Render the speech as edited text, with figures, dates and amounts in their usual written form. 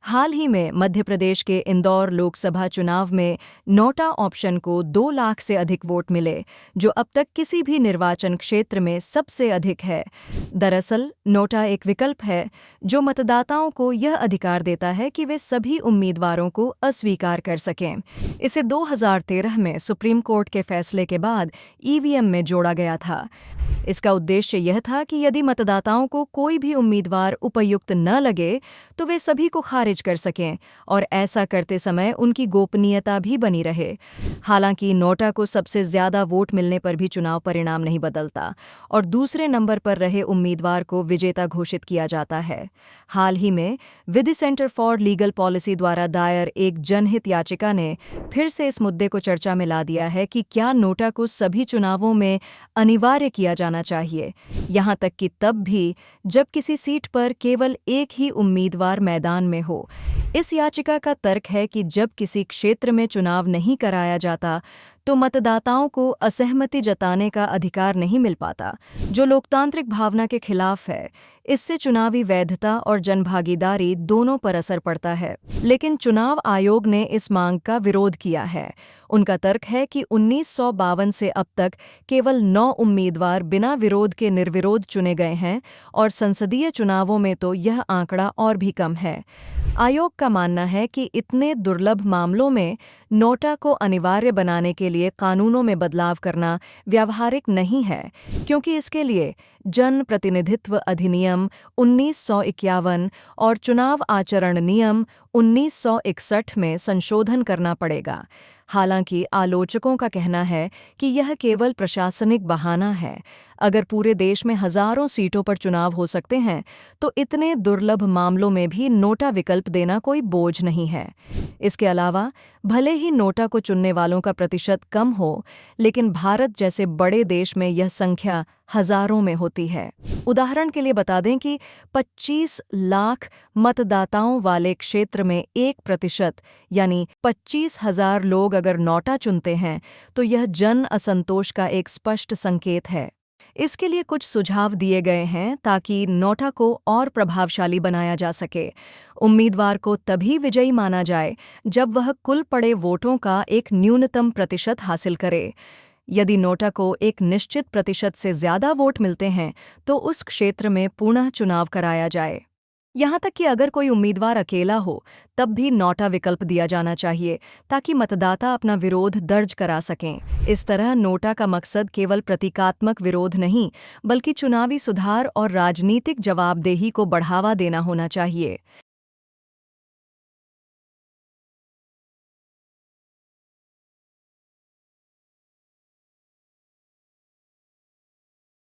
हाल ही में मध्य प्रदेश के इंदौर लोकसभा चुनाव में नोटा ऑप्शन को 2 लाख से अधिक वोट मिले, जो अब तक किसी भी निर्वाचन क्षेत्र में सबसे अधिक है। दरअसल, नोटा एक विकल्प है जो मतदाताओं को यह अधिकार देता है कि वे सभी उम्मीदवारों को अस्वीकार कर सकें। इसे 2013 में सुप्रीम कोर्ट के फैसले के बाद ईवीएम में जोड़ा गया था। इसका उद्देश्य यह था कि यदि मतदाताओं को कोई भी उम्मीदवार उपयुक्त न लगे, तो वे सभी को खारिज कर सकें और ऐसा करते समय उनकी गोपनीयता भी बनी रहे। हालांकि नोटा को सबसे ज्यादा वोट मिलने पर भी चुनाव परिणाम नहीं बदलता और दूसरे नंबर पर रहे उम्मीदवार को विजेता घोषित किया जाता है। हाल ही में विधि सेंटर फॉर लीगल पॉलिसी द्वारा दायर एक जनहित याचिका ने फिर से इस मुद्दे को चर्चा में ला दिया है कि क्या नोटा को सभी चुनावों में अनिवार्य किया जाना चाहिए, यहां तक कि तब भी जब किसी सीट पर केवल एक ही उम्मीदवार मैदान में हो। इस याचिका का तर्क है कि जब किसी क्षेत्र में चुनाव नहीं कराया जाता, तो मतदाताओं को असहमति जताने का अधिकार नहीं मिल पाता, जो लोकतांत्रिक भावना के खिलाफ है। इससे चुनावी वैधता और जनभागीदारी दोनों पर असर पड़ता है। लेकिन चुनाव आयोग ने इस मांग का विरोध किया है। उनका तर्क है कि 1952 से अब तक केवल 9 उम्मीदवार बिना विरोध के निर्विरोध चुने गए हैं और संसदीय चुनावों में तो यह आंकड़ा और भी कम है। आयोग का मानना है कि इतने दुर्लभ मामलों में नोटा को अनिवार्य बनाने के लिए कानूनों में बदलाव करना व्यावहारिक नहीं है, क्योंकि इसके लिए जन प्रतिनिधित्व अधिनियम 1951 और चुनाव आचरण नियम 1961 में संशोधन करना पड़ेगा। हालांकि आलोचकों का कहना है कि यह केवल प्रशासनिक बहाना है। अगर पूरे देश में हजारों सीटों पर चुनाव हो सकते हैं, तो इतने दुर्लभ मामलों में भी नोटा विकल्प देना कोई बोझ नहीं है। इसके अलावा भले ही नोटा को चुनने वालों का प्रतिशत कम हो, लेकिन भारत जैसे बड़े देश में यह संख्या हजारों में होती है। उदाहरण के लिए बता दें कि 25 लाख मतदाताओं वाले क्षेत्र में 1% यानी 25,000 लोग अगर नोटा चुनते हैं, तो यह जन असंतोष का एक स्पष्ट संकेत है। इसके लिए कुछ सुझाव दिए गए हैं ताकि नोटा को और प्रभावशाली बनाया जा सके। उम्मीदवार को तभी विजयी माना जाए जब वह कुल पड़े वोटों का एक न्यूनतम प्रतिशत हासिल करे। यदि नोटा को एक निश्चित प्रतिशत से ज्यादा वोट मिलते हैं, तो उस क्षेत्र में पुनः चुनाव कराया जाए। यहाँ तक कि अगर कोई उम्मीदवार अकेला हो, तब भी नोटा विकल्प दिया जाना चाहिए ताकि मतदाता अपना विरोध दर्ज करा सकें। इस तरह नोटा का मकसद केवल प्रतीकात्मक विरोध नहीं, बल्कि चुनावी सुधार और राजनीतिक जवाबदेही को बढ़ावा देना होना चाहिए।